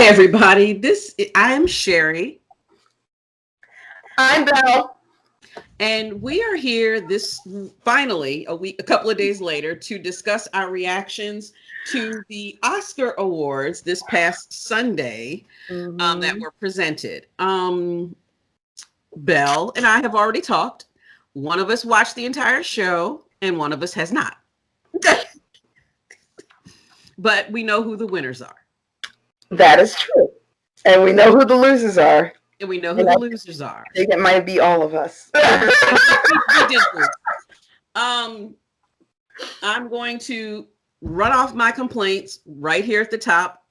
Everybody. I'm Sherri, I'm Belle. and we are here finally a couple of days later to discuss our reactions to the Oscar Awards this past Sunday that were presented. Belle and I have already talked. One of us watched the entire show, and one of us has not. But we know who the winners are. That is true. And we know who the losers are. And we know who the losers are. I think it might be all of us. we did lose. I'm going to run off my complaints right here at the top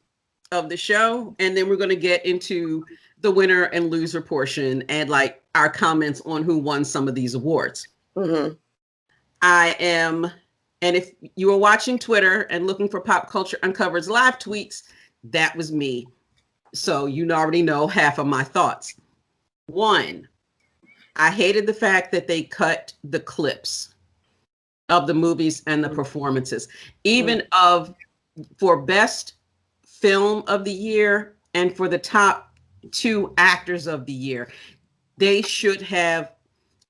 of the show, and then we're going to get into the winner and loser portion and like our comments on who won some of these awards. Mm-hmm. And if you were watching Twitter and looking for Pop Culture Uncovered's live tweets, that was me. So you already know half of my thoughts. One, I hated the fact that they cut the clips of the movies and the performances, even for best film of the year and for the top 2 actors of the year. They should have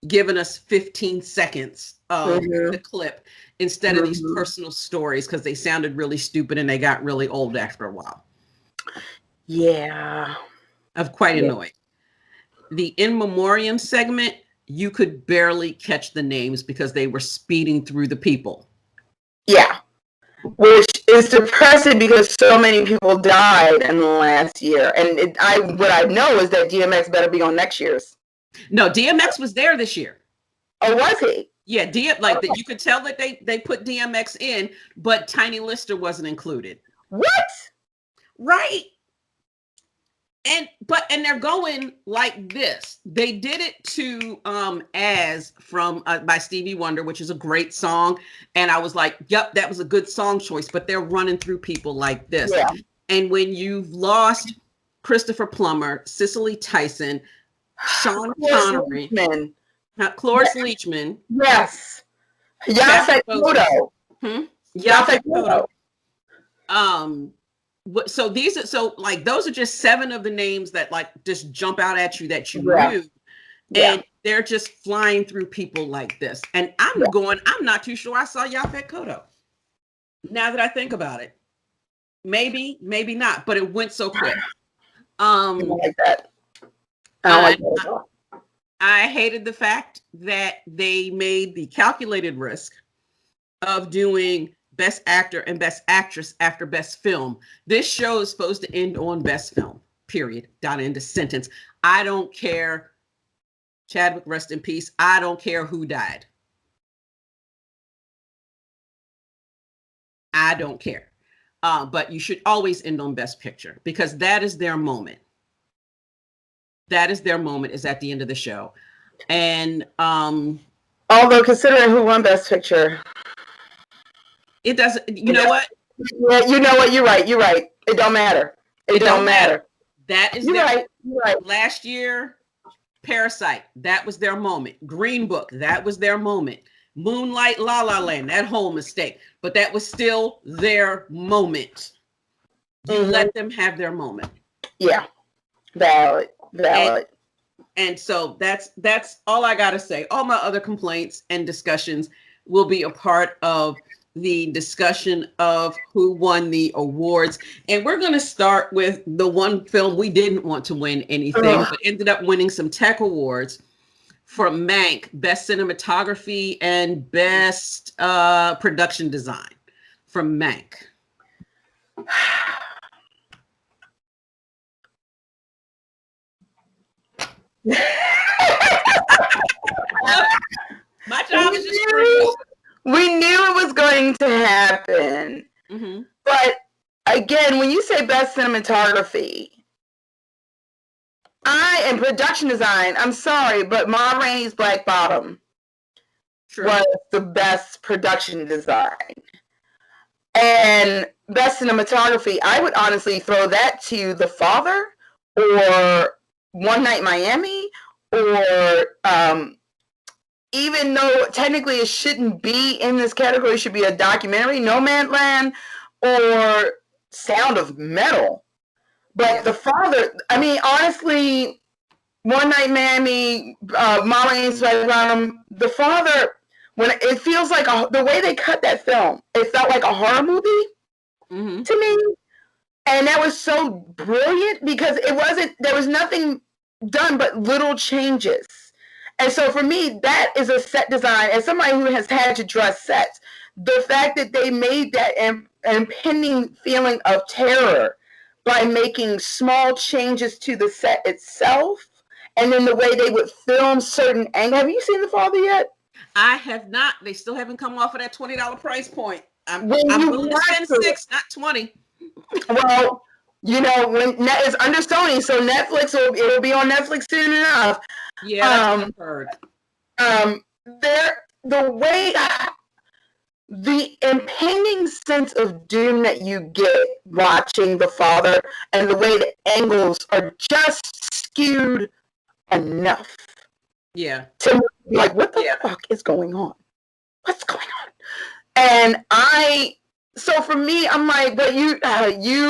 given us 15 seconds of the clip instead of these personal stories, because they sounded really stupid and they got really old after a while. Yeah. I'm quite annoyed. The in memoriam segment, you could barely catch the names because they were speeding through the people. Yeah. Which is depressing because so many people died in the last year. And what I know is that DMX better be on next year's. No, DMX was there this year. Oh, was he? Yeah, you could tell that they put DMX in, but Tiny Lister wasn't included. What? Right. And they're going like this. They did it to As from by Stevie Wonder, which is a great song. And I was like, yep, that was a good song choice, but they're running through people like this. Yeah. And when you've lost Christopher Plummer, Cicely Tyson, Sean Connery, Cloris Leachman. Yes. Yaphet Kotto. Yaphet Kotto. So those are just 7 of the names that like just jump out at you that you knew, and they're just flying through people like this. And I'm not too sure I saw Yaphet Kotto. Now that I think about it, maybe not, but it went so quick. I don't like that. I don't like that at all. I hated the fact that they made the calculated risk of doing Best Actor and Best Actress after Best Film. This show is supposed to end on Best Film, period. Down into sentence. I don't care. Chadwick, rest in peace. I don't care who died. I don't care. But you should always end on Best Picture because that is their moment. That is their moment, is at the end of the show. And although considering who won Best Picture, it doesn't, you know what? Yeah, you know what? You're right. It don't matter. It don't matter. That is You're right. Last year, Parasite, that was their moment. Green Book, that was their moment. Moonlight, La La Land, that whole mistake. But that was still their moment. You let them have their moment. Yeah. Valid. And so that's all I gotta say. All my other complaints and discussions will be a part of the discussion of who won the awards. And we're going to start with the one film we didn't want to win anything, but ended up winning some tech awards for Mank, Best Cinematography and Best Production Design from Mank. My job is just we knew it was going to happen. But again, when you say Best Cinematography and Production Design, I'm sorry, but Ma Rainey's Black Bottom was the best production design. And Best Cinematography, I would honestly throw that to The Father or One Night Miami, or even though technically it shouldn't be in this category, it should be a documentary, Nomadland or Sound of Metal. But the father, I mean, honestly, One Night Mammy, Mama Ain't Right Around Him, the father, when it feels like the way they cut that film, it felt like a horror movie to me. And that was so brilliant because there was nothing done but little changes. And so for me, that is a set design. As somebody who has had to dress sets, the fact that they made that impending feeling of terror by making small changes to the set itself, and then the way they would film certain angles. Have you seen The Father yet? I have not. They still haven't come off of that $20 price point. I'm When willing to spend $6, not $20. Well, you know, when it's under Sony, so Netflix it'll be on Netflix soon enough. Yeah, that's what I've heard. The way the impending sense of doom that you get watching The Father, and the way the angles are just skewed enough. Yeah. To be like, what the fuck is going on? What's going on? And so for me, I'm like, but you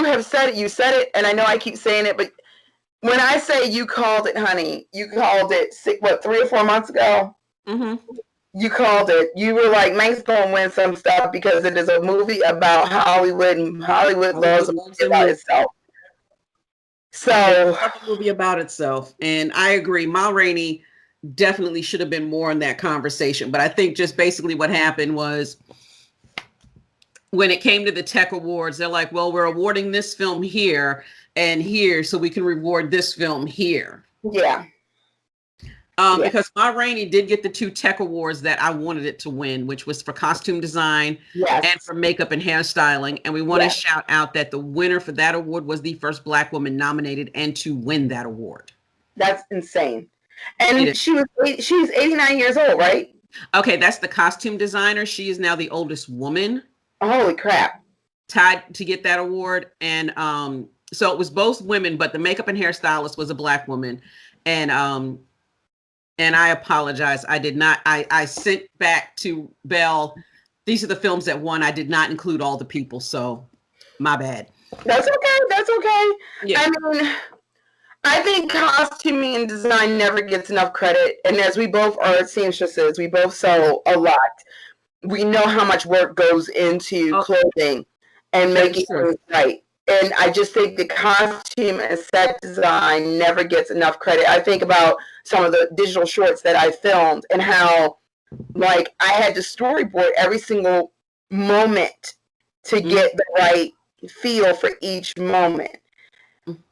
have said it, and I know I keep saying it, but when I say you called it, honey, you called it 3 or 4 months ago? You called it. You were like, Manx gonna win some stuff because it is a movie about Hollywood, and Hollywood loves a movie about itself. So it's a movie about itself. And I agree, Ma Rainey definitely should have been more in that conversation. But I think just basically what happened was, when it came to the Tech Awards, they're like, well, we're awarding this film here and here, so we can reward this film here. Yeah. Because Ma Rainey did get the 2 Tech Awards that I wanted it to win, which was for costume design and for makeup and hairstyling. And we want to shout out that the winner for that award was the first Black woman nominated and to win that award. That's insane. And she's 89 years old, right? Okay, that's the costume designer. She is now the oldest woman. Holy crap. Tied to get that award. And so it was both women, but the makeup and hairstylist was a Black woman. And I apologize. I did not. I sent back to Belle, these are the films that won. I did not include all the people, so my bad. That's okay. Yeah. I mean, I think costuming and design never gets enough credit. And as we both are seamstresses, we both sew a lot. We know how much work goes into clothing and making it right. And I just think the costume and set design never gets enough credit. I think about some of the digital shorts that I filmed and how, like, I had to storyboard every single moment to get the right feel for each moment.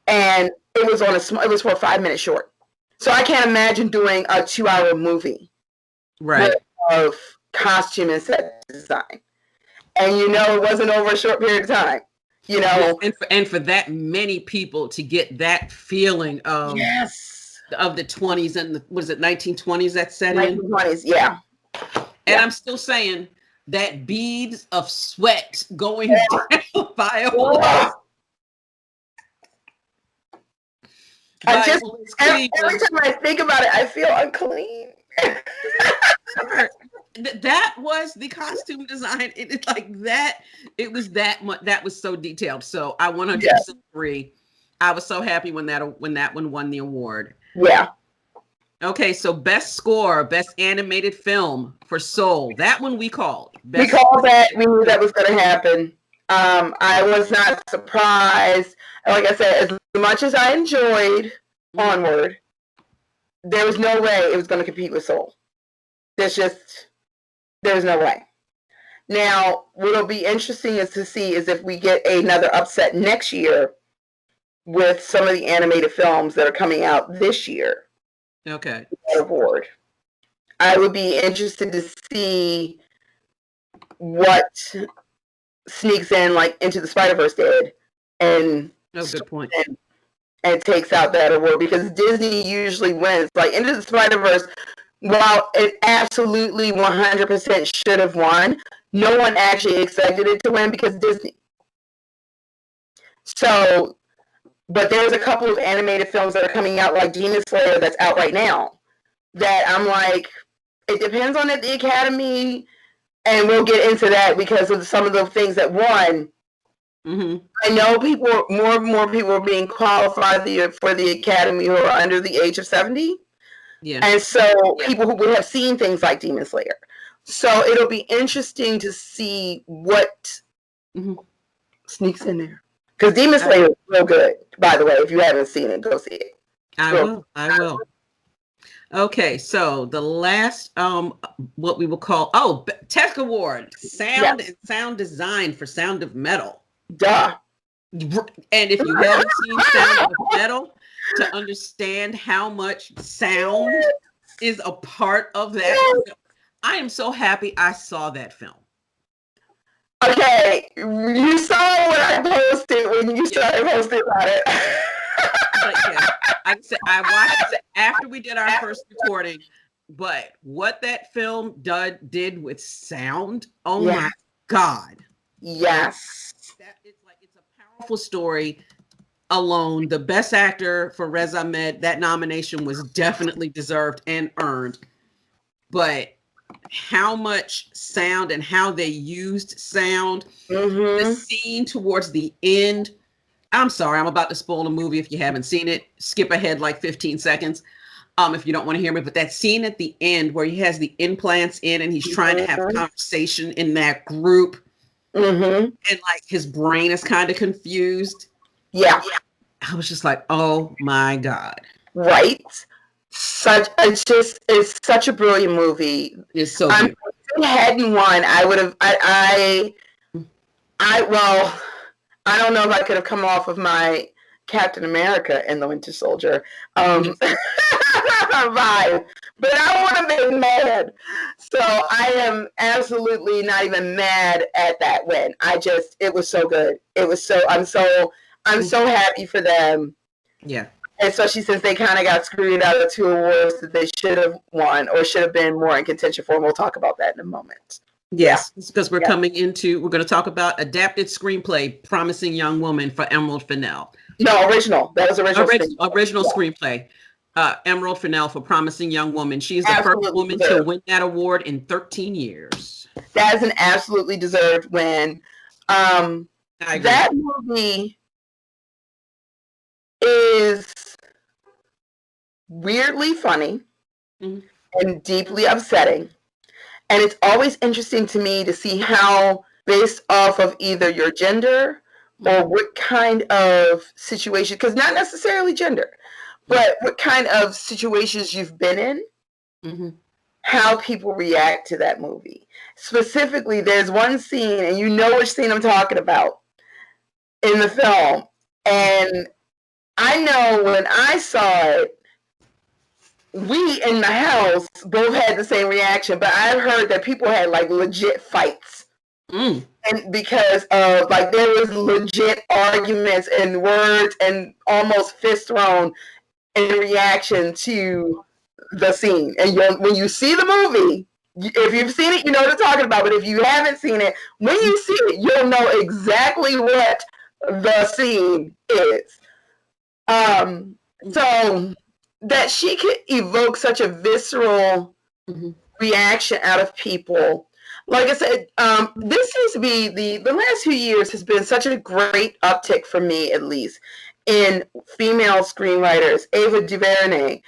And it was for a 5-minute short. So I can't imagine doing a 2-hour movie. Right. Of costume and set design. And it wasn't over a short period of time. And for that many people to get that feeling of the 20s and the 1920s that set in? 1920s, yeah. And I'm still saying that beads of sweat going down Viola. Every time I think about it, I feel unclean. That was the costume design. It's like that. It was that much. That was so detailed. So I 100% agree. I was so happy when that one won the award. Yeah. Okay, so best score, best animated film for Soul. That one we called. We called that. We knew that was going to happen. I was not surprised. Like I said, as much as I enjoyed Onward, there was no way it was going to compete with Soul. There's no way. Now, what'll be interesting is if we get another upset next year with some of the animated films that are coming out this year. Okay. Award. I would be interested to see what sneaks in, like Into the Spider-Verse did, and good point. And takes out that award, because Disney usually wins. Like Into the Spider-Verse, while it absolutely 100% should have won, no one actually expected it to win because Disney. So, but there's a couple of animated films that are coming out, like Demon Slayer, that's out right now, that I'm like, it depends on the Academy, and we'll get into that because of some of the things that won. Mm-hmm. I know more and more people are being qualified for the academy who are under the age of 70. Yeah. And so people who would have seen things like Demon Slayer. So it'll be interesting to see what sneaks in there. Because Demon Slayer is real good, by the way. If you haven't seen it, go see it. I will. I will. Okay, so the last what we will call Tech Award, sound and sound design for Sound of Metal. Duh. And if you haven't seen Sound of Metal, to understand how much sound is a part of that, I am so happy I saw that film. Okay, you saw what I posted when you started posting about it. But yeah, I said I watched it after we did our first recording. But what that film did with sound, oh my God. Yes. It's a powerful story alone. The best actor for Riz Ahmed, that nomination was definitely deserved and earned. But how much sound and how they used sound, the scene towards the end. I'm sorry, I'm about to spoil the movie. If you haven't seen it, skip ahead like 15 seconds. If you don't want to hear me, but that scene at the end where he has the implants in and he's trying to have a conversation in that group, and like his brain is kind of confused. Yeah. I was just like, oh my God. Right. It's such a brilliant movie. It's so good. If it hadn't won, I would have well, I don't know if I could have come off of my Captain America and the Winter Soldier vibe, but I would have been mad. So I am absolutely not even mad at that win. It was so good. I'm so happy for them. Yeah. Especially since they kind of got screwed out of 2 awards that they should have won or should have been more in contention for. And we'll talk about that in a moment. Yes, because we're going to talk about adapted screenplay, Promising Young Woman for Emerald Fennell. No, original. That was original screenplay. Emerald Fennell for Promising Young Woman. She is the first woman to win that award in 13 years. That is an absolutely deserved win. That movie is weirdly funny and deeply upsetting. And it's always interesting to me to see how, based off of either your gender or what kind of situation, because not necessarily gender, but what kind of situations you've been in, how people react to that movie. Specifically, there's one scene, and you know which scene I'm talking about in the film. And I know when I saw it, we in the house both had the same reaction, but I've heard that people had like legit fights. And because of like there was legit arguments and words and almost fist thrown in reaction to the scene. And when you see the movie, if you've seen it, you know what I'm talking about. But if you haven't seen it, when you see it, you'll know exactly what the scene is. So that she could evoke such a visceral reaction out of people. Like I said, this seems to be the last few years has been such a great uptick for me, at least, in female screenwriters. Ava DuVernay,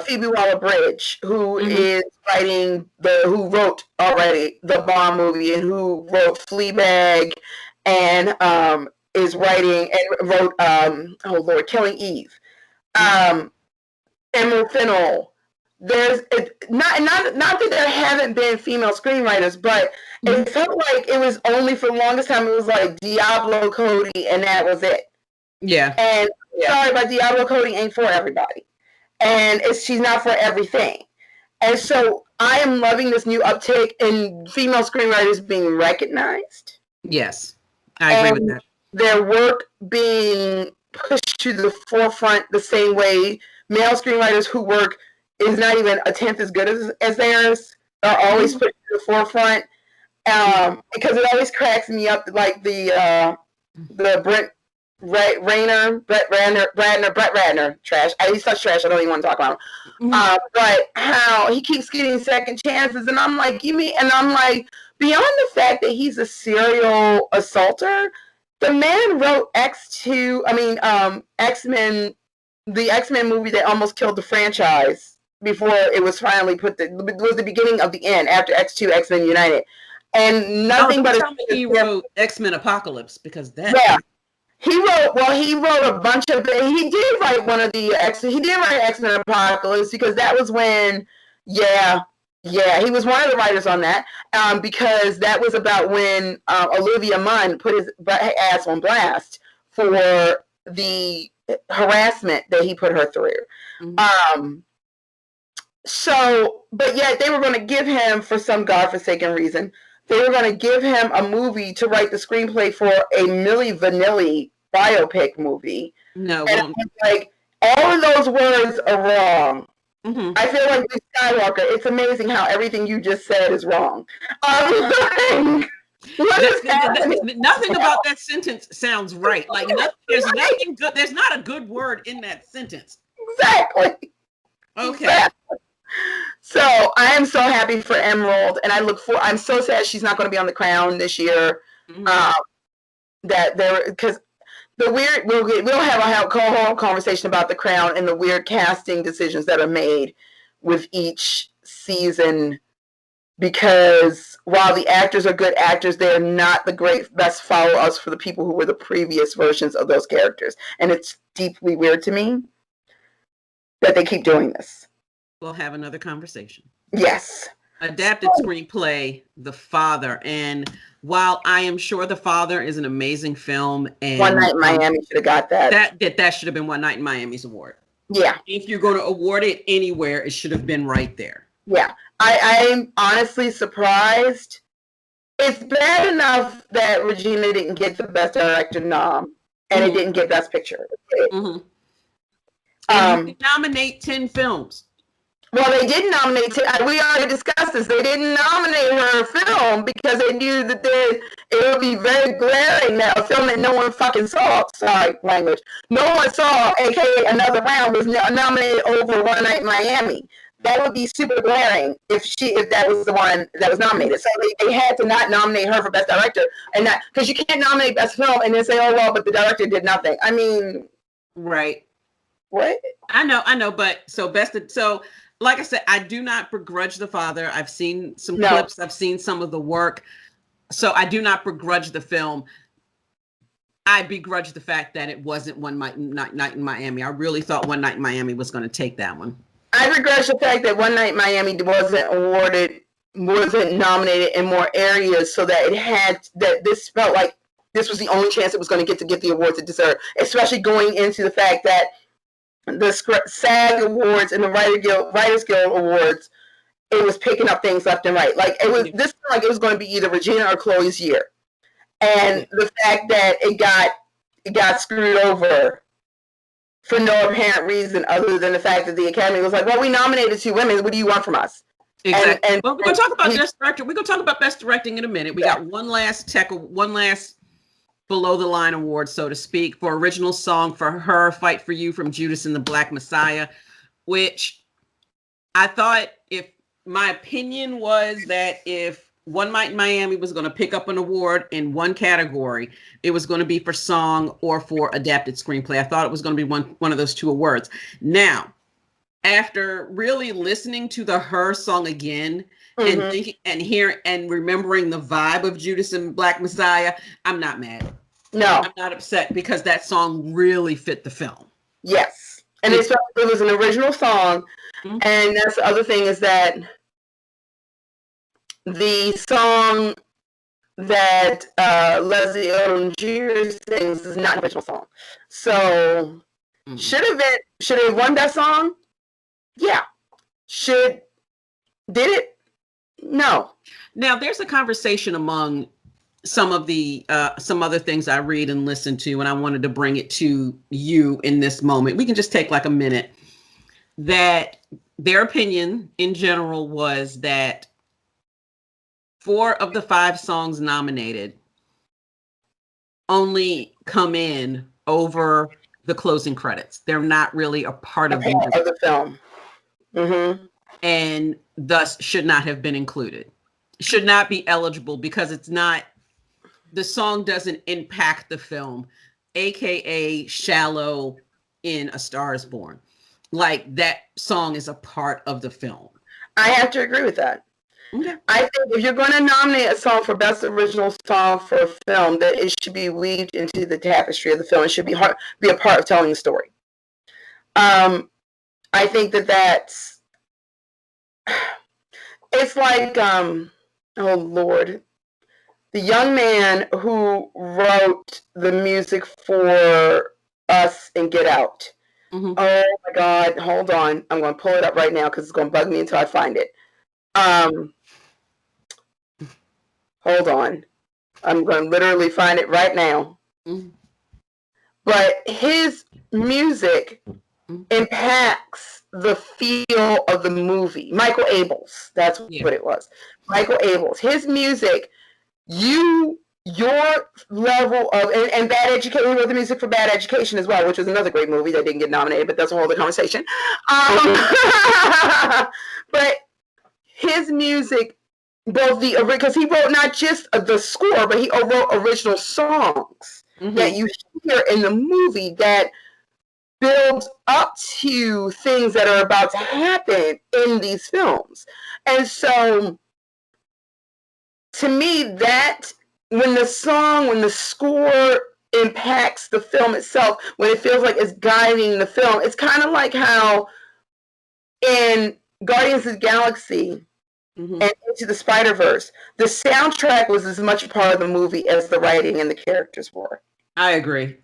Phoebe Waller-Bridge, who is writing who wrote already the Bond movie and who wrote Fleabag, and is writing and wrote Killing Eve. Emerald Fennell. There's not that there haven't been female screenwriters, but it felt like it was only for the longest time. It was like Diablo Cody, and that was it. Yeah. And sorry, but Diablo Cody ain't for everybody, and she's not for everything. And so I am loving this new uptick in female screenwriters being recognized. Yes, I agree with that. Their work being pushed to the forefront the same way male screenwriters who work is not even a tenth as good as theirs are always put to the forefront. Because it always cracks me up, like the Brett Ratner trash. He's such trash. I don't even want to talk about him. But how he keeps getting second chances, and I'm like, beyond the fact that he's a serial assaulter, the man wrote X-Men, the X-Men movie that almost killed the franchise before it was finally it was the beginning of the end after X2, X-Men United. And nothing but he wrote X-Men Apocalypse, because that he wrote a bunch of he did write one of the he did write X-Men Apocalypse, because that was when he was one of the writers on that, because that was about when Olivia Munn put his ass on blast for the harassment that he put her through. Mm-hmm. But yet they were going to give him, for some godforsaken reason, they were going to give him a movie to write the screenplay for a Milli Vanilli biopic movie. No, and I'm like, all of those words are wrong. Mm-hmm. I feel like Luke Skywalker, it's amazing how everything you just said is wrong. Nothing about that sentence sounds right. Like there's nothing good. There's not a good word in that sentence. Exactly. Okay. Exactly. So I am so happy for Emerald, and I'm so sad she's not going to be on The Crown this year. Mm-hmm. Because the weird, we'll have a whole conversation about The Crown and the weird casting decisions that are made with each season, because while the actors are good actors, they're not the best follow-ups for the people who were the previous versions of those characters. And it's deeply weird to me that they keep doing this. We'll have another conversation. Yes. Adapted screenplay, The Father. And while I am sure The Father is an amazing film, and One Night in Miami should have got that. That should have been One Night in Miami's award. Yeah. If you're going to award it anywhere, it should have been right there. Yeah. I'm honestly surprised. It's bad enough that Regina didn't get the Best Director nom, and it didn't get Best Picture. Mm-hmm. And you nominate 10 films. Well, they didn't nominate. We already discussed this. They didn't nominate her film because they knew that it would be very glaring that a film that no one fucking saw. Sorry, language. No one saw, aka Another Round, was nominated over One Night in Miami. That would be super glaring if that was the one that was nominated. So they had to not nominate her for Best Director, and not because you can't nominate Best Film and then say, oh well, but the director did nothing. I mean, right? What? I know, but so like I said, I do not begrudge The Father. I've seen some clips. I've seen some of the work. So I do not begrudge the film. I begrudge the fact that it wasn't One Night in Miami. I really thought One Night in Miami was going to take that one. I begrudge the fact that One Night in Miami wasn't nominated in more areas, so that this felt like this was the only chance it was going to get the awards it deserved, especially going into the fact that the SAG Awards and the Writers Guild Awards, it was picking up things left and right. Like it was going to be either Regina or Chloe's year, and the fact that it got screwed over for no apparent reason other than the fact that the Academy was like, "Well, we nominated 2 women. What do you want from us?" Exactly. Well, we're going to talk about Best Director. We're going to talk about Best Directing in a minute. We got one last below the line award, so to speak, for original song for Her, Fight for You from Judas and the Black Messiah, which I thought, if my opinion was that if One Night in Miami was going to pick up an award in one category, it was going to be for song or for adapted screenplay. I thought it was going to be one of those 2 awards. Now, after really listening to the Her song again, and thinking and remembering the vibe of Judas and Black Messiah, I'm not mad. No, I'm not upset, because that song really fit the film. Yes, and it was an original song, and that's the other thing, is that the song that Leslie Odom Jr. sings is not an original song. So should have won that song? Yeah. Did it? No. Now there's a conversation among some of the some other things I read and listen to, and I wanted to bring it to you in this moment. We can just take like a minute. That their opinion in general was that 4 of the 5 songs nominated only come in over the closing credits. They're not really a part of the film. Mm-hmm. And thus should not have been included. should not be eligible because it's not, the song doesn't impact the film, aka Shallow in A Star Is Born. Like that song is a part of the film. I have to agree with that. Okay. I think if you're going to nominate a song for Best Original Song for a film, that it should be weaved into the tapestry of the film. It should be a part of telling the story. I think that's it's like oh Lord, the young man who wrote the music for Us and Get Out. Mm-hmm. Oh my God, hold on. I'm going to pull it up right now because it's going to bug me until I find it. Hold on. I'm going to literally find it right now. Mm-hmm. But his music impacts the feel of the movie. Michael Abels, that's what it was. Michael Abels. His music, your level of, and Bad Education, he wrote the music for Bad Education as well, which was another great movie that didn't get nominated, but that's a whole other conversation. But his music, because he wrote not just the score, but he wrote original songs that you hear in the movie that builds up to things that are about to happen in these films. And so, to me, that when the score impacts the film itself, when it feels like it's guiding the film, it's kind of like how in Guardians of the Galaxy and Into the Spider-Verse, the soundtrack was as much a part of the movie as the writing and the characters were. I agree.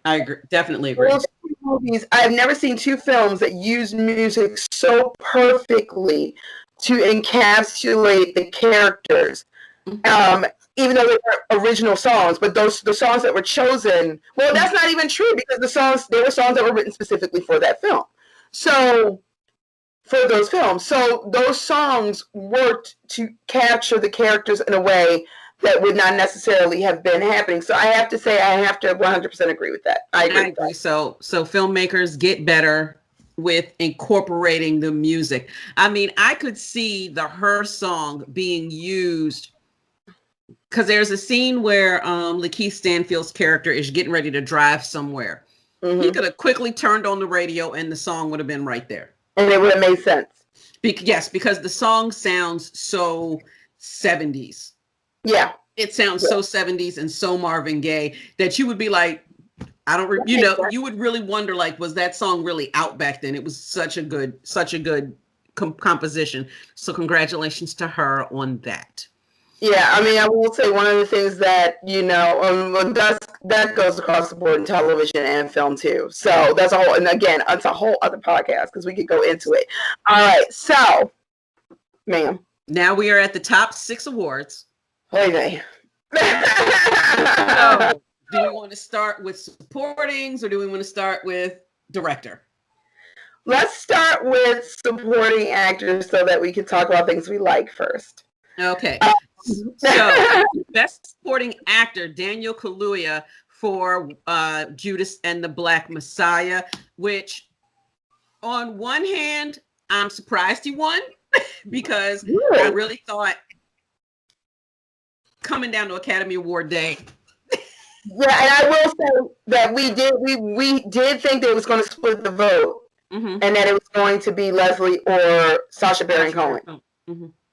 Definitely agree. Those two movies, I've never seen two films that use music so perfectly to encapsulate the characters. Even though they were original songs, but the songs that were chosen, well, that's not even true because they were songs that were written specifically for that film. So, for those films. So those songs worked to capture the characters in a way that would not necessarily have been happening. So I have to say, I have to 100% agree with that. I agree. So filmmakers get better with incorporating the music. I mean, I could see the Her song being used because there's a scene where Lakeith Stanfield's character is getting ready to drive somewhere. He could have quickly turned on the radio and the song would have been right there. And it would have made sense. Yes, because the song sounds so 70s. Yeah. It sounds so 70s and so Marvin Gaye that you would be like, you would really wonder, like, was that song really out back then? It was such a good composition. So congratulations to Her on that. Yeah, I mean, I will say one of the things that, that goes across the board in television and film too. So that's it's a whole other podcast because we could go into it. All right, so, ma'am. Now we are at the top 6 awards. Okay. So, do we want to start with supportings or do we want to start with director? Let's start with supporting actors so that we can talk about things we like first. Okay. So, best supporting actor, Daniel Kaluuya for Judas and the Black Messiah, which on one hand, I'm surprised he won because I really thought coming down to Academy Award Day. Yeah, and I will say that we did think that it was going to split the vote and that it was going to be Leslie or Sacha Baron Cohen.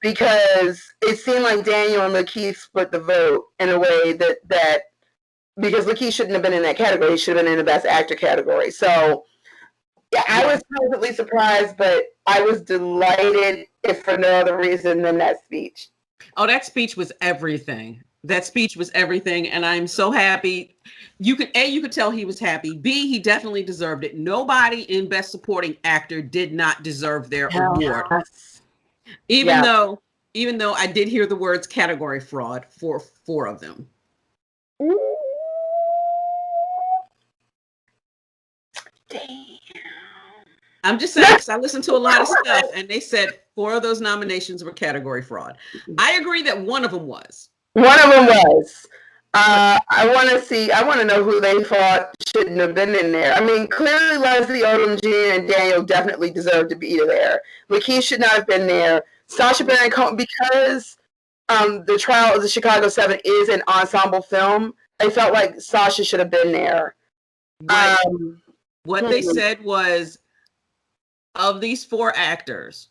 Because it seemed like Daniel and Lakeith split the vote in a way that because Lakeith shouldn't have been in that category, he should have been in the Best Actor category. So, yeah, I was pleasantly surprised, but I was delighted, if for no other reason than that speech. Oh, that speech was everything. And I'm so happy. You could tell he was happy. B, he definitely deserved it. Nobody in Best Supporting Actor did not deserve their award. Even though I did hear the words category fraud for 4 of them. Damn. I'm just saying, because I listened to a lot of stuff and they said 4 of those nominations were category fraud. I agree that one of them was. One of them was. I want to know who they thought shouldn't have been in there. I mean, clearly Leslie Odom Jr. and Daniel definitely deserved to be there. Lakeith should not have been there. Sacha Baron Cohen, because The Trial of the Chicago 7 is an ensemble film, I felt like Sasha should have been there. What they said was, of these 4 actors,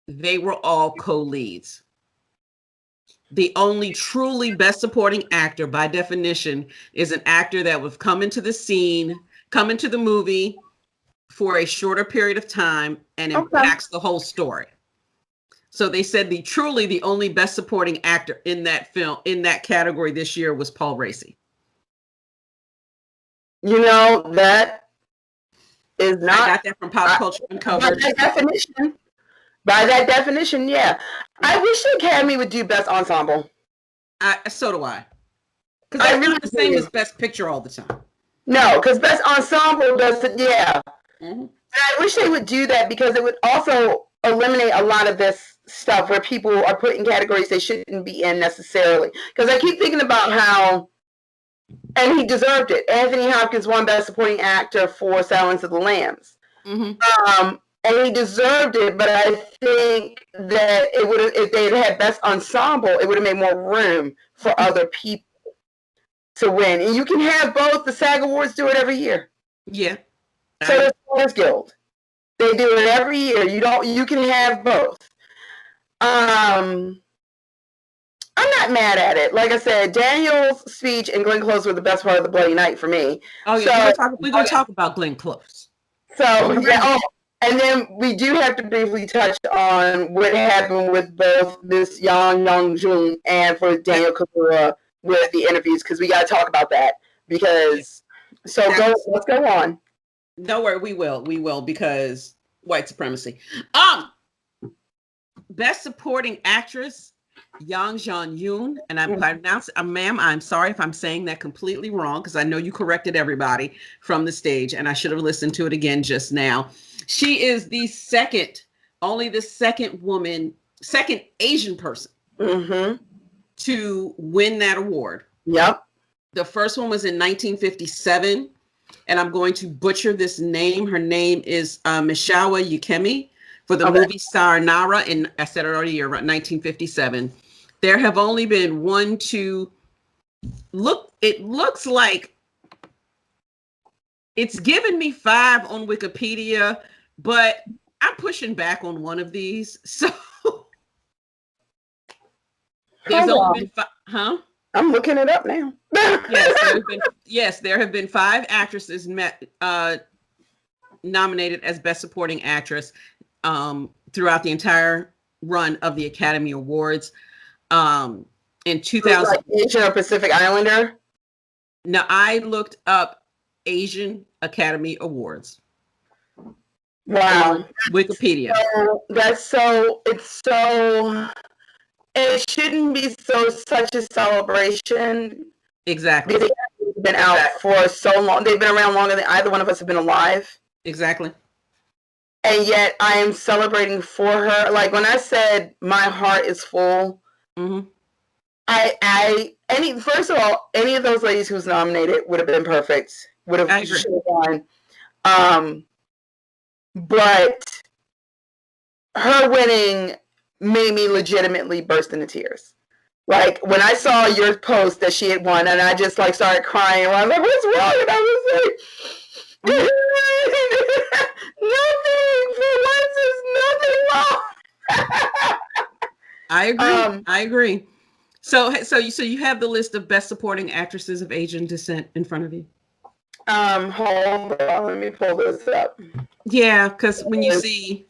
they were all co-leads. The only truly best supporting actor, by definition, is an actor that would come into the scene, come into the movie for a shorter period of time and impacts the whole story. So they said the only best supporting actor in that film, in that category this year, was Paul Raci. You know, that is not. I got that from Pop Culture Uncovered. By that definition, yeah. I wish the Academy would do Best Ensemble. So do I. Because that's not the same as Best Picture all the time. No, because Best Ensemble doesn't, yeah. Mm-hmm. I wish they would do that because it would also eliminate a lot of this stuff where people are put in categories they shouldn't be in necessarily. Because I keep thinking about how, and he deserved it. Anthony Hopkins won Best Supporting Actor for Silence of the Lambs. Mm-hmm. And he deserved it, but I think that it would have, if they had Best Ensemble, it would have made more room for other people to win. And you can have both. The SAG Awards do it every year. Yeah. So does Writers Guild. They do it every year. You can have both. I'm not mad at it. Like I said, Daniel's speech and Glenn Close were the best part of the bloody night for me. Oh yeah, we're gonna talk about Glenn Close. So yeah, and then we do have to briefly touch on what happened with both Miss Yang Jun and for Daniel Kaluuya with the interviews, because we got to talk about that. Because let's go on. Don't worry, we will, because white supremacy. Best Supporting Actress, Yang Jun-yoon, and I'm pronouncing, ma'am, I'm sorry if I'm saying that completely wrong, because I know you corrected everybody from the stage, and I should have listened to it again just now. She is only the second Asian person to win that award. Yep. The first one was in 1957, and I'm going to butcher this name. Her name is Mishawa Yukemi for the movie Sayonara, and I said it already, around 1957. There have only been it looks like it's given me 5 on Wikipedia, but I'm pushing back on one of these. So there's only been 5, huh? I'm looking it up now. There have been 5 actresses nominated as Best Supporting Actress throughout the entire run of the Academy Awards. In 2000, like Asian or Pacific Islander. Now I looked up Asian Academy Awards. Wow, Wikipedia. It shouldn't be such a celebration. Exactly. Because they've been out for so long. They've been around longer than either one of us have been alive. Exactly. And yet I am celebrating for her. Like when I said my heart is full, first of all, any of those ladies who's nominated would have been perfect. Would have won. But her winning made me legitimately burst into tears. Like when I saw your post that she had won, and I just like started crying. I was like, "What's wrong?" And I was like, "Nothing. For once, is nothing wrong." I agree. So you have the list of Best Supporting Actresses of Asian descent in front of you. Hold on, let me pull this up. Yeah, because when you see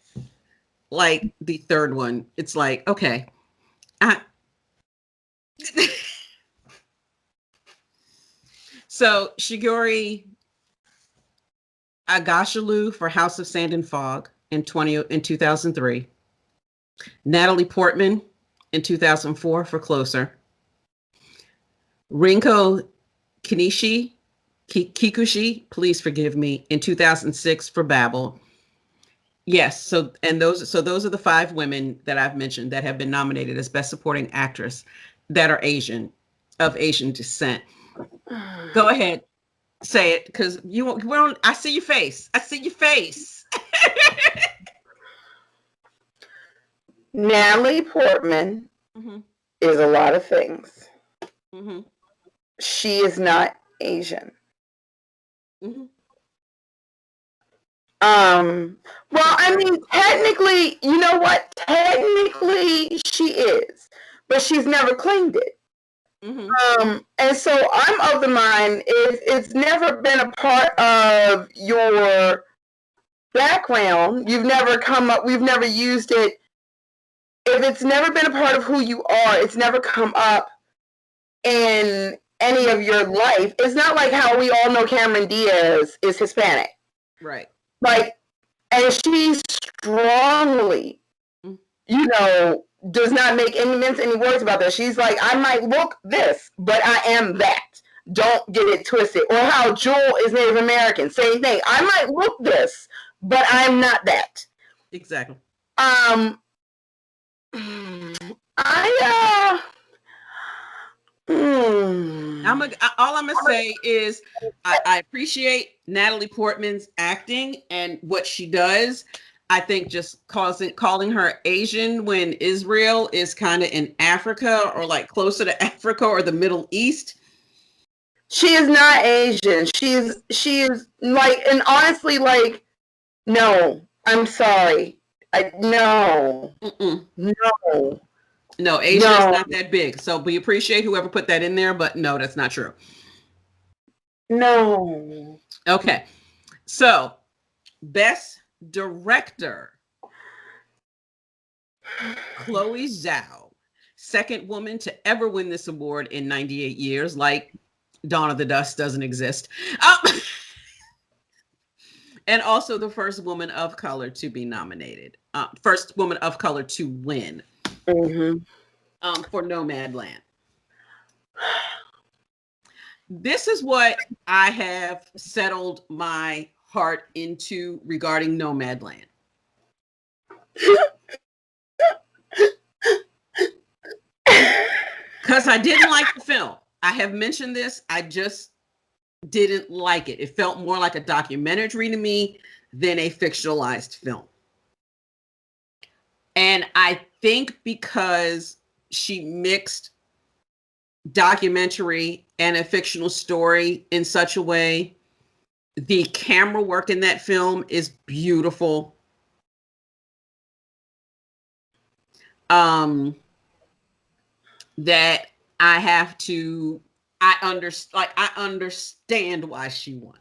like the third one, it's like, okay. So Shigori Agashalu for House of Sand and Fog in 2003. Natalie Portman in 2004 for Closer. Rinko Kikuchi, please forgive me, in 2006 for Babel. Yes, so those are the 5 women that I've mentioned that have been nominated as Best Supporting Actress that are Asian, of Asian descent. Go ahead, say it, because I see your face. I see your face. Natalie Portman is a lot of things. Mm-hmm. She is not Asian. Mm-hmm. Well, I mean, technically, you know what? Technically, she is, but she's never claimed it. Mm-hmm. And so I'm of the mind if it's never been a part of your background, you've never come up, we've never used it. If it's never been a part of who you are, it's never come up in any of your life. It's not like how we all know Cameron Diaz is Hispanic. Right. Like, and she strongly, you know, does not make any words about that. She's like, I might look this, but I am that. Don't get it twisted. Or how Jewel is Native American. Same thing. I might look this, but I'm not that. Exactly. All I'm gonna say is I appreciate Natalie Portman's acting and what she does. I think just calling her Asian when Israel is kind of in Africa or like closer to Africa or the Middle East. She is not Asian. She is like, and honestly, like, no, I'm sorry. No. No, Asia is not that big. So we appreciate whoever put that in there, but no, that's not true. No. Okay. So, best director. Chloe Zhao, second woman to ever win this award in 98 years, like Dawn of the Dust doesn't exist. And also the first woman of color to be nominated. First woman of color to win for Nomadland. This is what I have settled my heart into regarding Nomadland. Because I didn't like the film. I have mentioned this. I just didn't like it. It felt more like a documentary to me than a fictionalized film. And I think because she mixed documentary and a fictional story in such a way, the camera work in that film is beautiful. That I have to, I understand why she won.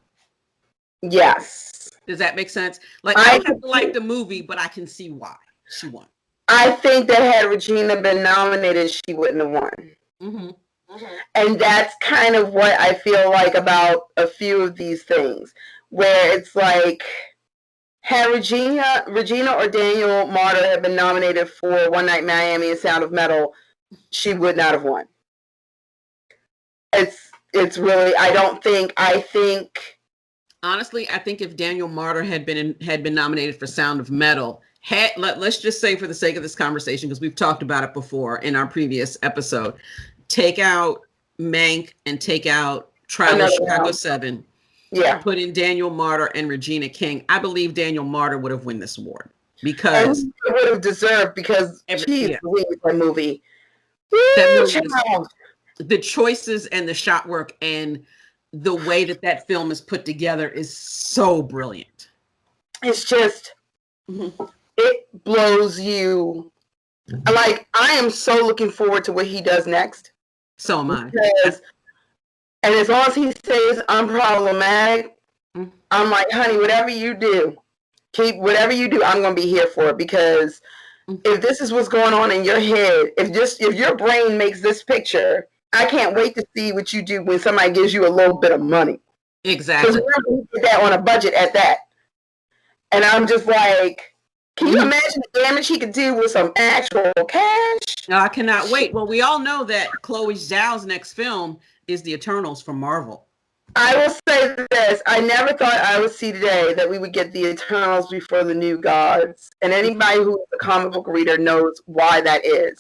Yes. Does that make sense? Like, I don't have to like the movie, but I can see why she won. I think that had Regina been nominated, she wouldn't have won. And that's kind of what I feel like about a few of these things, where it's like, had Regina or Daniel Marder have been nominated for One Night in Miami and Sound of Metal, she would not have won. It's really, I think honestly, I think if Daniel Marder had been nominated for Sound of Metal, let's just say for the sake of this conversation, because we've talked about it before in our previous episode, take out Mank and take out Trial of Chicago 7. Yeah. Put in Daniel Marder and Regina King. I believe Daniel Marder would have won this award because it would have deserved, because that movie. The choices and the shot work and the way that film is put together is so brilliant. It's just, it blows you. Like, I am so looking forward to what he does next. So am I. And as long as he stays unproblematic, I'm like, honey, whatever you do, I'm going to be here for it, because if this is what's going on in your head, if your brain makes this picture, I can't wait to see what you do when somebody gives you a little bit of money. Exactly. Because we're going to get that on a budget at that. And I'm just like, can you imagine the damage he could do with some actual cash? No, I cannot wait. Well, we all know that Chloe Zhao's next film is The Eternals from Marvel. I will say this. I never thought I would see today that we would get the Eternals before the New Gods. And anybody who is a comic book reader knows why that is.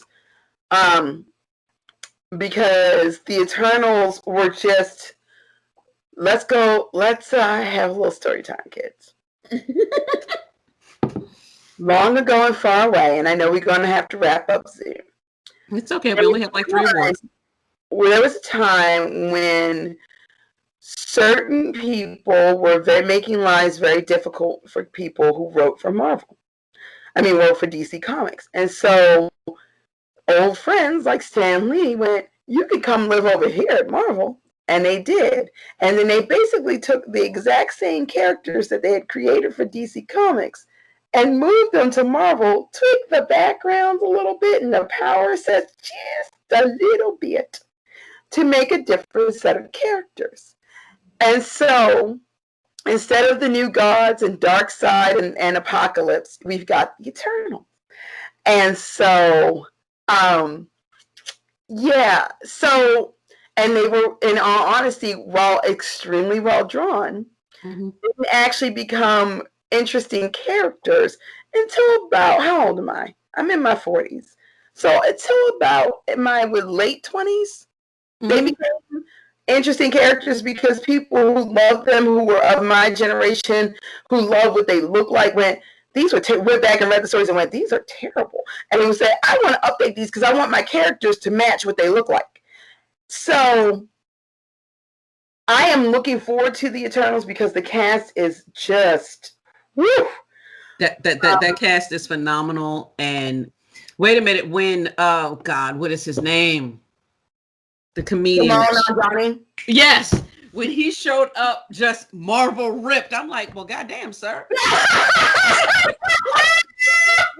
Because the Eternals were just, let's have a little story time, kids. Long ago and far away, and I know we're going to have to wrap up soon. It's okay. We only have like 3 awards. There was a time when certain people were making lives very difficult for people who wrote for Marvel. Wrote for DC Comics. And so old friends like Stan Lee went, you could come live over here at Marvel. And they did. And then they basically took the exact same characters that they had created for DC Comics and moved them to Marvel, tweaked the backgrounds a little bit and the power sets just a little bit to make a different set of characters. And so instead of the New Gods and Darkseid and Apocalypse, we've got the Eternals. And so, yeah. So, and they were, in all honesty, while extremely well drawn, didn't actually become interesting characters until about, how old am I? I'm in my 40s. So until about my late 20s, they became interesting characters because people who loved them, who were of my generation, who loved what they looked like, went back and read the stories and went, these are terrible. And they would say, I want to update these because I want my characters to match what they look like. So I am looking forward to the Eternals because the cast is just, woo. That cast is phenomenal. And wait a minute, when oh God, what is his name? The comedian. Yes, when he showed up, just Marvel ripped. I'm like, well, goddamn, sir. We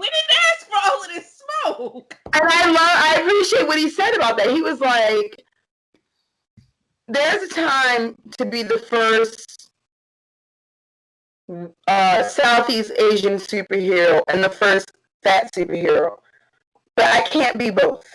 didn't ask for all of this smoke. And I appreciate what he said about that. He was like, there's a time to be the first Southeast Asian superhero and the first fat superhero, but I can't be both.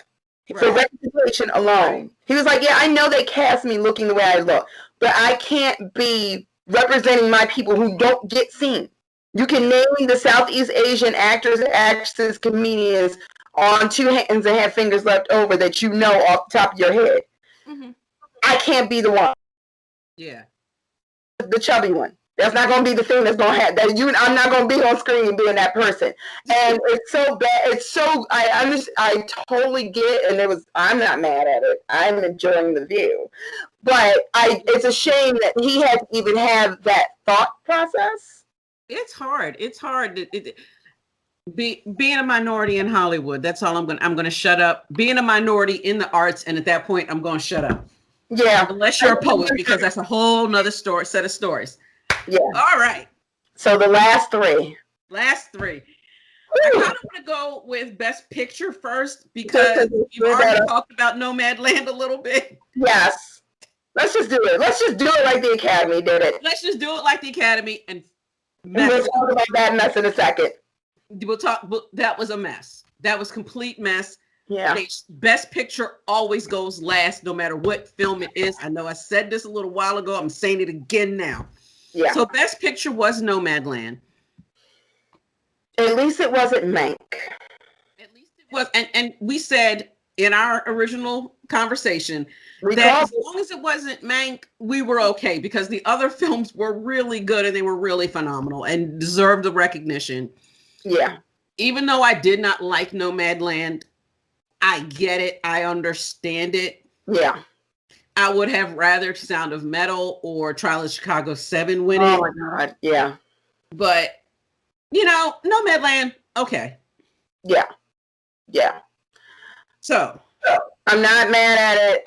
Right. For representation alone. He was like, yeah, I know they cast me looking the way I look, but I can't be representing my people who don't get seen. You can name the Southeast Asian actors, actresses, comedians on 2 hands and have fingers left over that you know off the top of your head. I can't be the one. Yeah. The chubby one. That's not going to be the thing that's going to happen. I'm not going to be on screen being that person. And it's so bad. It's so, I totally get it. And I'm not mad at it. I'm enjoying the view. But it's a shame that he had to even have that thought process. It's hard. It's hard. Being a minority in Hollywood, that's all I'm going to shut up. Being a minority in the arts, and at that point, I'm going to shut up. Yeah. Unless you're a poet, because that's a whole nother set of stories. Yeah. All right. So the last 3. I kind of want to go with Best Picture first because you've already talked about Nomadland a little bit. Yes. Let's just do it. Let's just do it like the Academy did it. Let's just do it like the Academy and we'll talk about that mess in a second. We'll talk. That was a mess. That was complete mess. Yeah. Best Picture always goes last, no matter what film it is. I know I said this a little while ago. I'm saying it again now. Yeah. So Best Picture was Nomadland. At least it wasn't Mank. At least it was, and we said in our original conversation that as long as it wasn't Mank, we were okay because the other films were really good and they were really phenomenal and deserved the recognition. Yeah. Even though I did not like Nomadland, I get it. I understand it. Yeah. I would have rather Sound of Metal or Trial of Chicago 7 win it. Oh my God. Yeah. But, Nomadland, okay. Yeah. Yeah. So I'm not mad at it.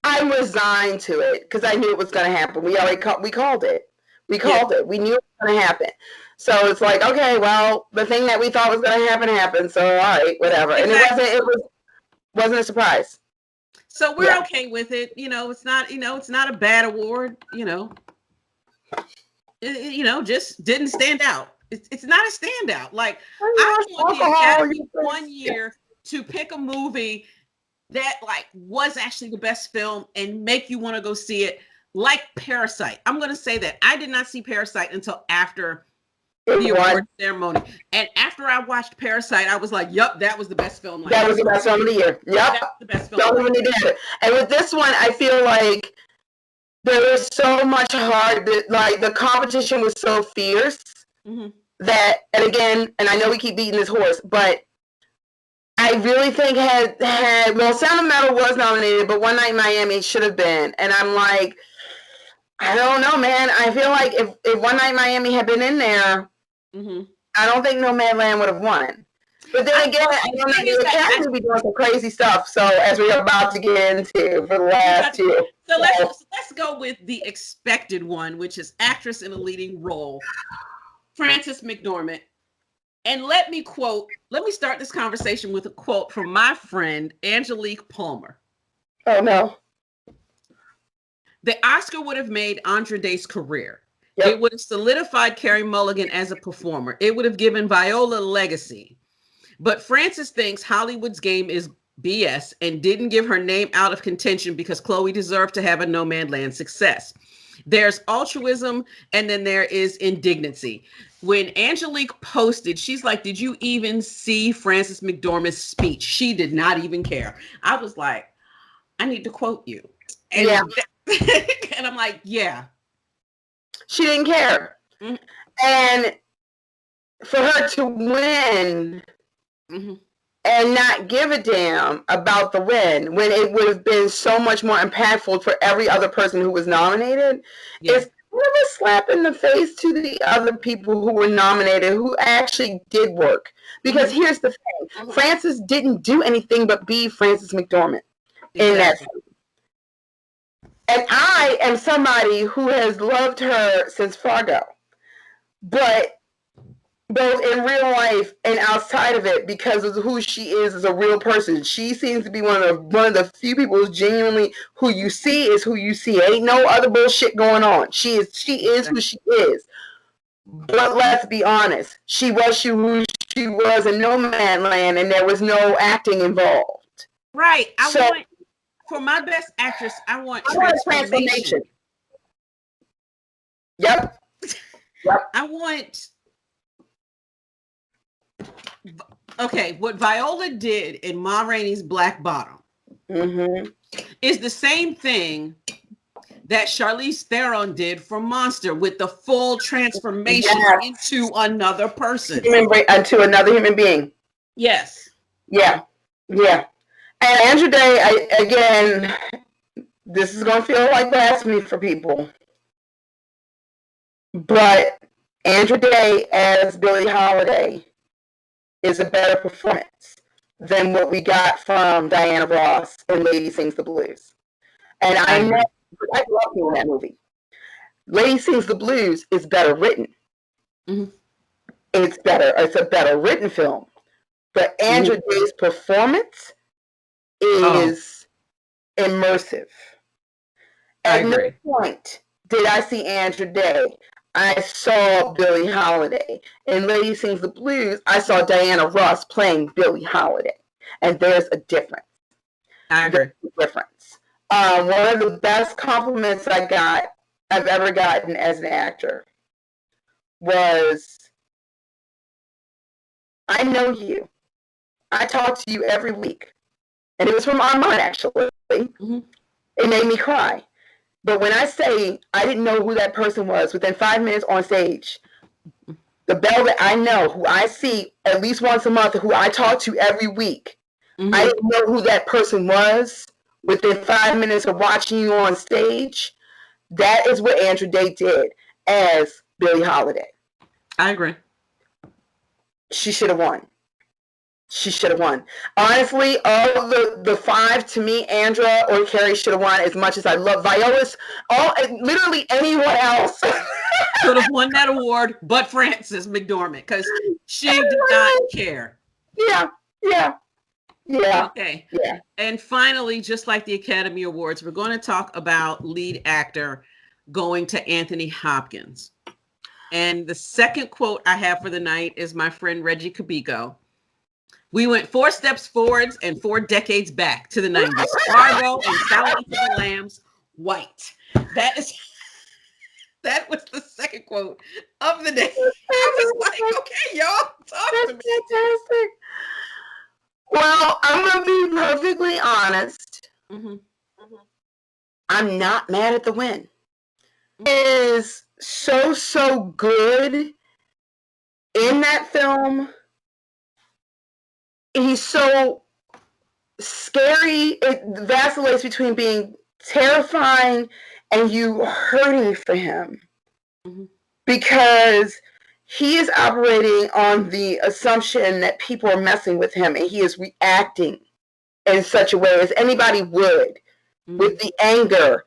I'm resigned to it because I knew it was going to happen. We called it. We called it. We knew it was going to happen. So it's like, okay, well, the thing that we thought was going to happen happened. So all right, whatever. Exactly. And it wasn't a surprise. So we're okay with it. It's not a bad award. Just didn't stand out. It's not a standout. Like I want the Academy 1 year to pick a movie that was actually the best film and make you want to go see it, like Parasite. I'm going to say that I did not see Parasite until after the award ceremony. And after I watched Parasite, I was like, yup, that was the best film. That was the best film of the year. Yep. That was the best film. And with this one, I feel like there was so much hard, the competition was so fierce that, and again, and I know we keep beating this horse, but I really think had well, Sound of Metal was nominated, but One Night in Miami should have been. And I'm like, I don't know, man. I feel like if One Night in Miami had been in there, I don't think Nomadland would have won. But then again, the Academy be doing some crazy stuff. So as we're about to get into for the last two. So let's go with the expected one, which is actress in a leading role, Frances McDormand. And let me start this conversation with a quote from my friend Angelique Palmer. Oh no. The Oscar would have made Andra Day's career. Yep. It would have solidified Carey Mulligan as a performer. It would have given Viola legacy. But Frances thinks Hollywood's game is BS and didn't give her name out of contention because Chloe deserved to have a Nomadland success. There's altruism and then there is indignancy. When Angelique posted, she's like, did you even see Frances McDormand's speech? She did not even care. I was like, I need to quote you. And, and I'm like, yeah. She didn't care. Mm-hmm. And for her to win and not give a damn about the win when it would have been so much more impactful for every other person who was nominated is kind of a slap in the face to the other people who were nominated who actually did work. Because here's the thing. Frances didn't do anything but be Frances McDormand in that film. And I am somebody who has loved her since Fargo. But both in real life and outside of it, because of who she is as a real person. She seems to be one of the few people who's genuinely who you see is who you see. Ain't no other bullshit going on. She is who she is. But let's be honest, she was who she was in Nomadland, and there was no acting involved. Right. For my best actress, I want transformation. Yep. I want. Okay, what Viola did in Ma Rainey's Black Bottom is the same thing that Charlize Theron did for Monster, with the full transformation into another person. Into another human being. Yes. Yeah. And Andra Day, again, this is going to feel like blasphemy for people. But Andra Day as Billie Holiday is a better performance than what we got from Diana Ross in Lady Sings the Blues. And I love doing that movie. Lady Sings the Blues is better written. It's a better written film. But Andra Day's performance is immersive. At no point did I see Andra Day. I saw Billie Holiday. In Lady Sings the Blues, I saw Diana Ross playing Billie Holiday. And there's a difference. I agree. There's a difference. One of the best compliments I've ever gotten as an actor was, I know you. I talk to you every week. And it was from Armand, actually. It made me cry. But when I say I didn't know who that person was within 5 minutes on stage, the Belle that I know, who I see at least once a month, who I talk to every week, I didn't know who that person was within 5 minutes of watching you on stage. That is what Andra Day did as Billie Holiday. I agree. She should have won. Honestly, all the five, to me, Andra or Carey should have won. As much as I love Viola's, literally anyone else could have won that award, but Frances McDormand, because she did not care. Yeah. Okay. Yeah. And finally, just like the Academy Awards, we're going to talk about lead actor going to Anthony Hopkins. And the second quote I have for the night is my friend Reggie Cabico. We went 4 steps forwards and 4 decades back to the 90s. Fargo and Silence of the Lambs, White. That was the second quote of the day. I was like, okay, y'all, talk to me. Fantastic. Well, I'm going to be perfectly honest. I'm not mad at the win. It is so good in that film. he's so scary. It vacillates between being terrifying and you hurting for him. Mm-hmm. Because he is operating on the assumption that people are messing with him, and he is reacting in such a way as anybody would, with the anger.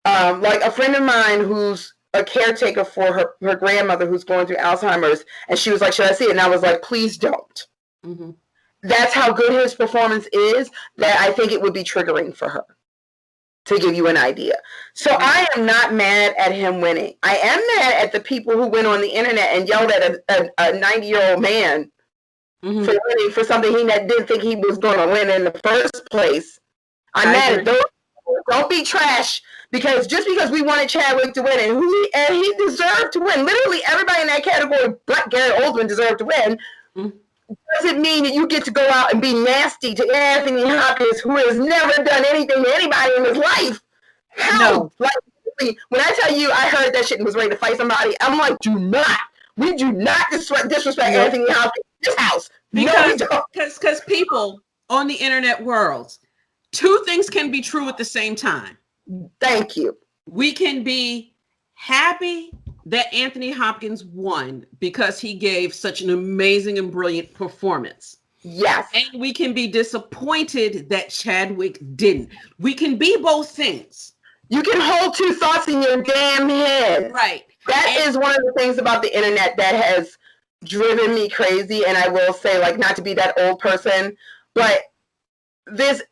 Like a friend of mine who's a caretaker for her grandmother who's going through Alzheimer's, and she was like, should I see it? And I was like, please don't. Mm-hmm. That's how good his performance is, that I think it would be triggering for her, to give you an idea. So I am not mad at him winning. I am mad at the people who went on the internet and yelled at a 90-year-old man for winning for something he didn't think he was going to win in the first place. I'm mad at those people. Don't be trash, because just because we wanted Chadwick to win and he deserved to win. Literally everybody in that category, but Gary Oldman, deserved to win. Doesn't mean that you get to go out and be nasty to Anthony Hopkins, who has never done anything to anybody in his life. How? No. Like, when I tell you I heard that shit and was ready to fight somebody, I'm like, we do not disrespect Anthony Hopkins in this house. Because people on the internet world, two things can be true at the same time. Thank you. We can be happy that Anthony Hopkins won because he gave such an amazing and brilliant performance. Yes. And we can be disappointed that Chadwick didn't. We can be both things. You can hold two thoughts in your damn head. Right. That is one of the things about the internet that has driven me crazy. And I will say, like, not to be that old person, but this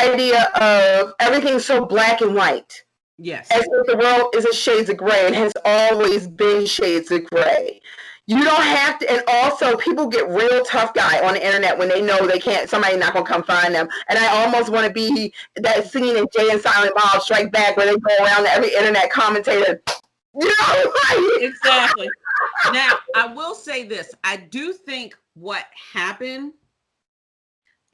idea of everything so black and white. Yes. As if the world is a shades of gray and has always been shades of gray. You don't have to, and also people get real tough guy on the internet when they know they can't, somebody's not gonna come find them. And I almost want to be that scene in Jay and Silent Bob Strike Back where they go around to every internet commentator. You know, exactly. Now, I will say this. I do think what happened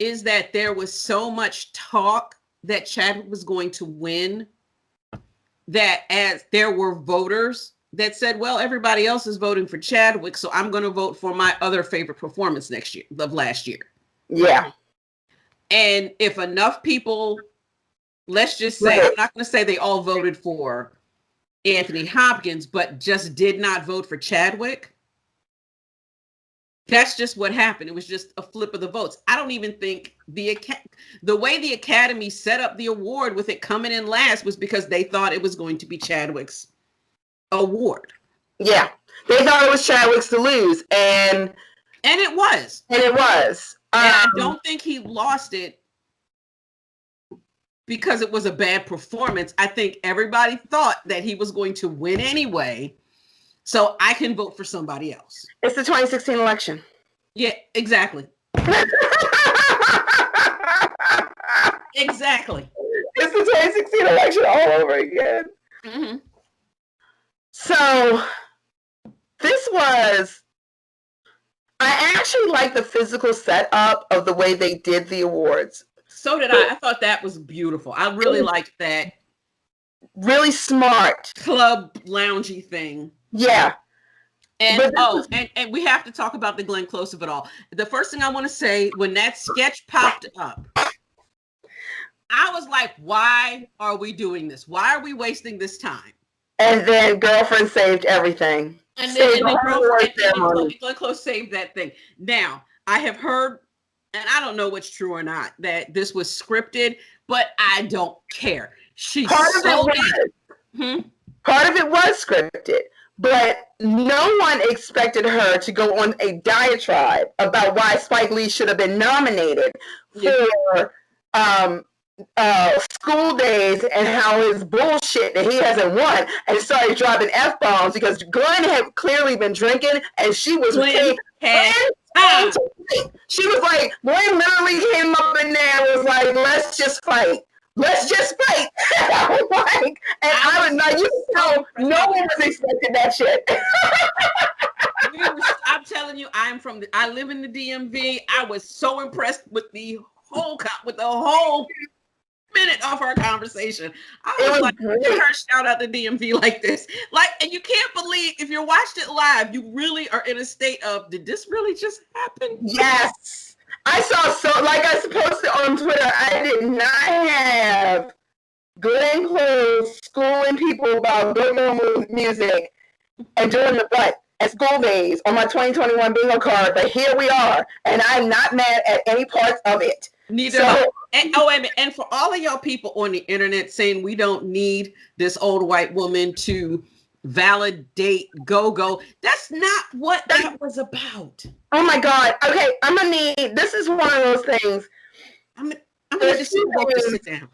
is that there was so much talk that Chadwick was going to win, that as there were voters that said, well, everybody else is voting for Chadwick, so I'm going to vote for my other favorite performance last year. Yeah. And if enough people, let's just say, I'm not going to say they all voted for Anthony Hopkins, but just did not vote for Chadwick, that's just what happened. It was just a flip of the votes. I don't even think the way the Academy set up the award with it coming in last was because they thought it was going to be Chadwick's award. Yeah. They thought it was Chadwick's to lose. And it was. And it was. And I don't think he lost it because it was a bad performance. I think everybody thought that he was going to win anyway, so I can vote for somebody else. It's the 2016 election. Yeah, exactly. Exactly. It's the 2016 election all over again. Mm-hmm. So I actually like the physical setup of the way they did the awards. So did I. I thought that was beautiful. I really liked that. Really smart. Club loungy thing. Yeah. And and we have to talk about the Glenn Close of it all. The first thing I want to say, when that sketch popped up, I was like, why are we doing this? Why are we wasting this time? And then Girlfriend saved everything. And then Glenn Close saved that thing. Now, I have heard, and I don't know what's true or not, that this was scripted, but I don't care. Part of it was scripted, but no one expected her to go on a diatribe about why Spike Lee should have been nominated for School Days and how his bullshit that he hasn't won, and started dropping F-bombs because Glenn had clearly been drinking and she was she was like, Glenn literally came up in there and was like, let's just fight. Let's just fight. I was like, no one was expecting that shit. I'm telling you, I live in the DMV. I was so impressed with the whole minute of our conversation. I was like, her shout out to DMV like this. And you can't believe, if you watched it live, you really are in a state of, did this really just happen? Yes. I saw like I posted on Twitter, I did not have Glenn Close schooling people about go-go music and doing the butt at school days on my 2021 bingo card, but here we are, and I'm not mad at any parts of it. Neither am I. And for all of y'all people on the internet saying we don't need this old white woman to validate go-go, that's not what that was about. Oh my God. Okay, I'm gonna need. This is one of those things. I'm gonna just sit down.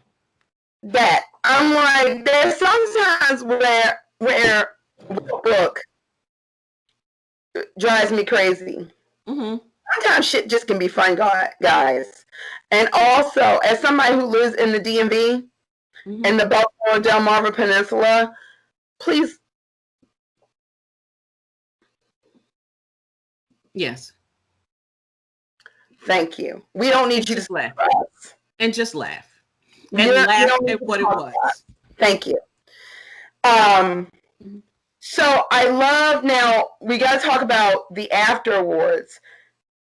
That I'm like, there's sometimes where book drives me crazy. Mm-hmm. Sometimes shit just can be fun, guys. And also, as somebody who lives in the DMV, mm-hmm. in the Baltimore Delmarva Peninsula, please. Yes. Thank you. We don't need you to laugh. And just laugh. And laugh at what it was. Thank you. So I love, now we got to talk about the after awards,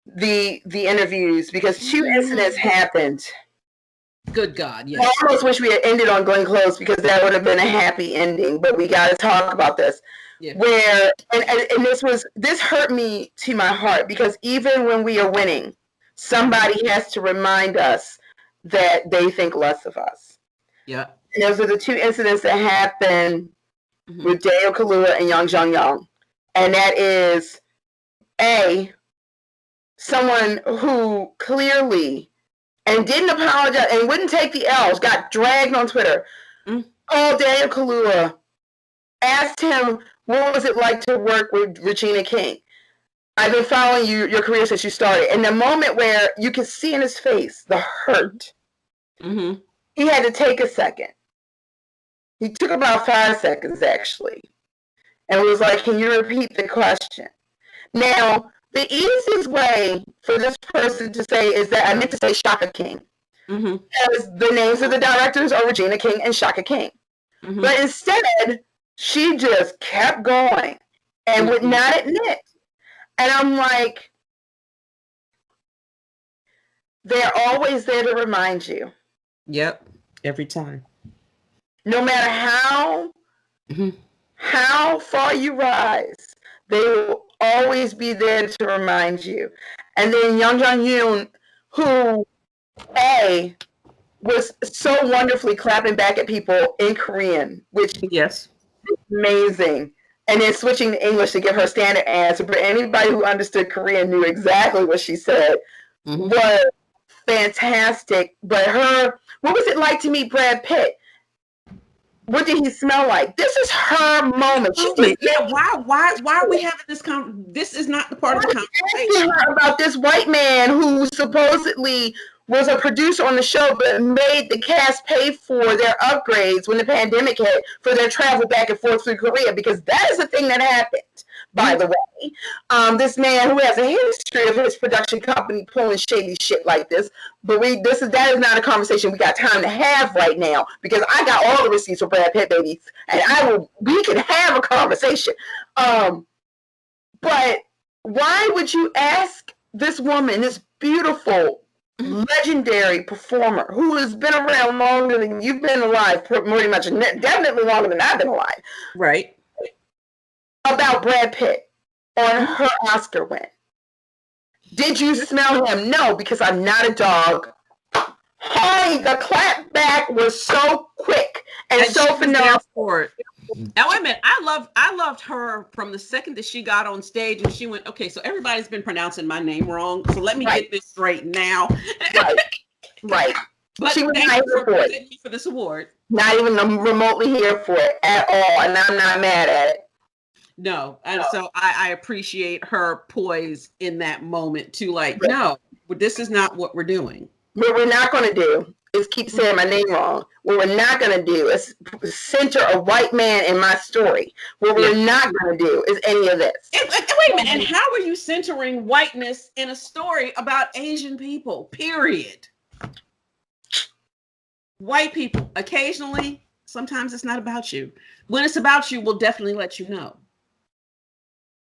the interviews, because two incidents happened. Good God, yes. I almost wish we had ended on Glenn Close because that would have been a happy ending, but we got to talk about this. Yeah. Where, and this hurt me to my heart, because even when we are winning, somebody has to remind us that they think less of us. Yeah. And those are the two incidents that happened with Daniel Kaluuya and Yang Jong-young. And that is, someone who clearly, and didn't apologize and wouldn't take the L's, got dragged on Twitter. Called Daniel Kaluuya, asked him, what was it like to work with Regina King? I've been following your career since you started. And the moment where you can see in his face the hurt, he had to take a second. He took about 5 seconds, actually, and was like, can you repeat the question? Now, the easiest way for this person to say is that I meant to say Shaka King. Because the names of the directors are Regina King and Shaka King. But instead, she just kept going and would not admit. And I'm like, they're always there to remind you. Yep, every time. No matter how far you rise, they will always be there to remind you. And then Yang Jong-yoon, who was so wonderfully clapping back at people in Korean, which is amazing. And then switching to English to give her standard answer. But anybody who understood Korean knew exactly what she said. Was fantastic. But what was it like to meet Brad Pitt? What did he smell like? This is her moment. Why are we having this this is not the part of the conversation. About this white man who supposedly was a producer on the show, but made the cast pay for their upgrades when the pandemic hit for their travel back and forth through Korea, because that is the thing that happened, by the way. This man who has a history of his production company pulling shady shit like this, but that is not a conversation we got time to have right now, because I got all the receipts for Brad Pitt, babies, and we can have a conversation. But why would you ask this woman, this beautiful, legendary performer who has been around longer than you've been alive, pretty much, definitely longer than I've been alive, right, about Brad Pitt on her Oscar win? Did you smell him? No, because I'm not a dog. Hey, the clap back was so quick and so phenomenal. Now, wait a minute. I loved her from the second that she got on stage and she went, okay, so everybody's been pronouncing my name wrong, so let me get this straight now. Right. But she was not here for this award. Not even remotely here for it at all, and I'm not mad at it. No, and so I appreciate her poise in that moment to no, this is not what we're doing. What we're not going to do is keep saying my name wrong. What we're not going to do is center a white man in my story. What we're not going to do is any of this. And wait a minute. And how are you centering whiteness in a story about Asian people? Period. White people, occasionally, sometimes it's not about you. When it's about you, we'll definitely let you know.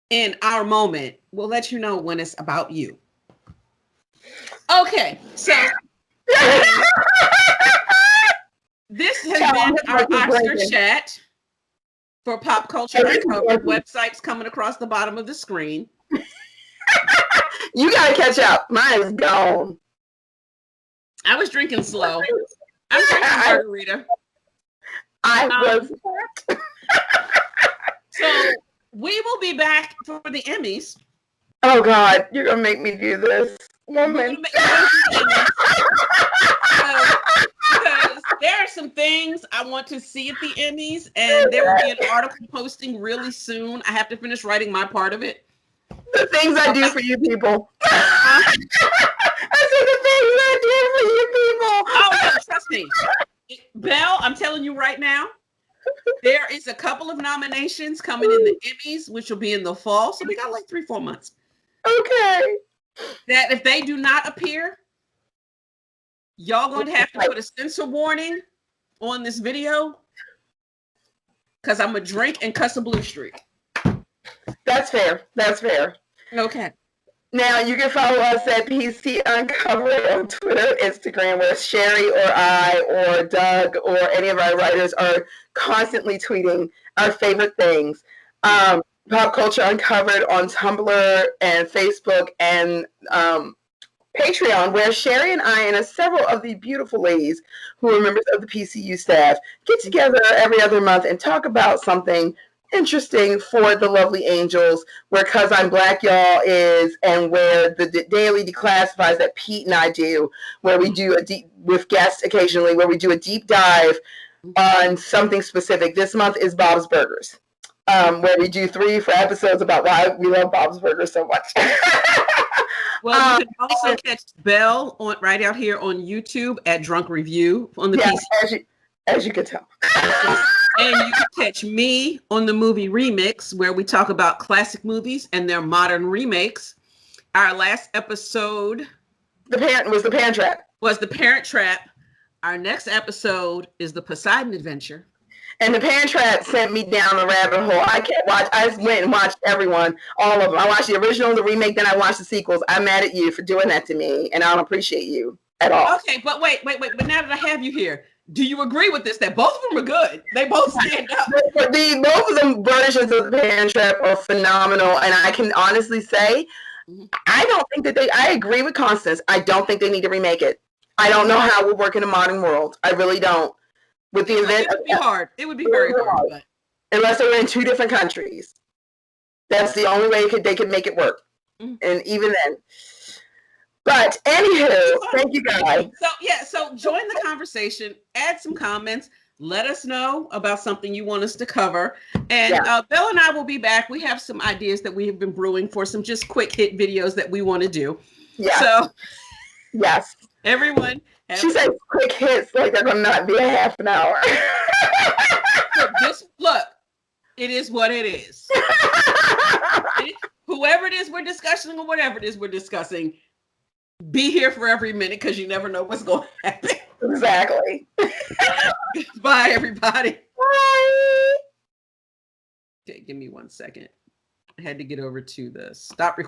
In our moment, we'll let you know when it's about you. Okay, so this has been our Oscar chat for Pop Culture Uncovered. Websites coming across the bottom of the screen. You gotta catch up. Mine is gone. I was drinking slow. I'm drinking margarita. I was. So we will be back for the Emmys. Oh God, you're gonna make me do this, woman. Because there are some things I want to see at the Emmys, and there will be an article posting really soon. I have to finish writing my part of it. The things I do for you people. I said the things I do for you people. Oh no, trust me, Belle. I'm telling you right now. There is a couple of nominations coming in the Emmys, which will be in the fall. So we got like 3-4 months. Okay. That if they do not appear, y'all going to have to put a censor warning on this video because I'm going to drink and cuss a blue streak. That's fair. That's fair. Okay. Now you can follow us at PC Uncovered on Twitter, Instagram, where Sherri or I or Doug or any of our writers are constantly tweeting our favorite things. Pop Culture Uncovered on Tumblr and Facebook and Patreon, where Sherri and I and several of the beautiful ladies who are members of the PCU staff get together every other month and talk about something interesting for the lovely angels, where Cause I'm Black Y'all is, and where the Daily Declassifies that Pete and I do, where we do a deep, with guests occasionally, where we do a deep dive on something specific. This month is Bob's Burgers, where we do 3-4 episodes about why we love Bob's Burgers so much. Well, you can also catch Belle right out here on YouTube at Drunk Review on the PC. As you can tell. And you can catch me on the Movie Remix, where we talk about classic movies and their modern remakes. Our last episode was The Parent Trap. Our next episode is The Poseidon Adventure. And The Parent Trap sent me down the rabbit hole. I can't watch. I went and watched everyone, all of them. I watched the original, the remake, then I watched the sequels. I'm mad at you for doing that to me, and I don't appreciate you at all. Okay, but wait. But now that I have you here, do you agree with this, that both of them are good? They both stand up. Both of them versions of The Parent Trap are phenomenal, and I can honestly say, I don't think that I agree with Constance. I don't think they need to remake it. I don't know how it would work in a modern world. I really don't. With the event, it would be hard. It would be very hard. But unless they were in 2 different countries. That's the only way they could make it work. And even then. But anywho, thank you guys. So join the conversation, add some comments, let us know about something you want us to cover. And Belle and I will be back. We have some ideas that we have been brewing for some just quick hit videos that we want to do. Yeah. So yes. Everyone. She said quick hits like they're gonna not be a half an hour. Look, it is what it is. Whoever it is we're discussing or whatever it is we're discussing, be here for every minute because you never know what's going to happen. Exactly. Bye, everybody. Bye. Okay, give me 1 second. I had to get over to the stop recording.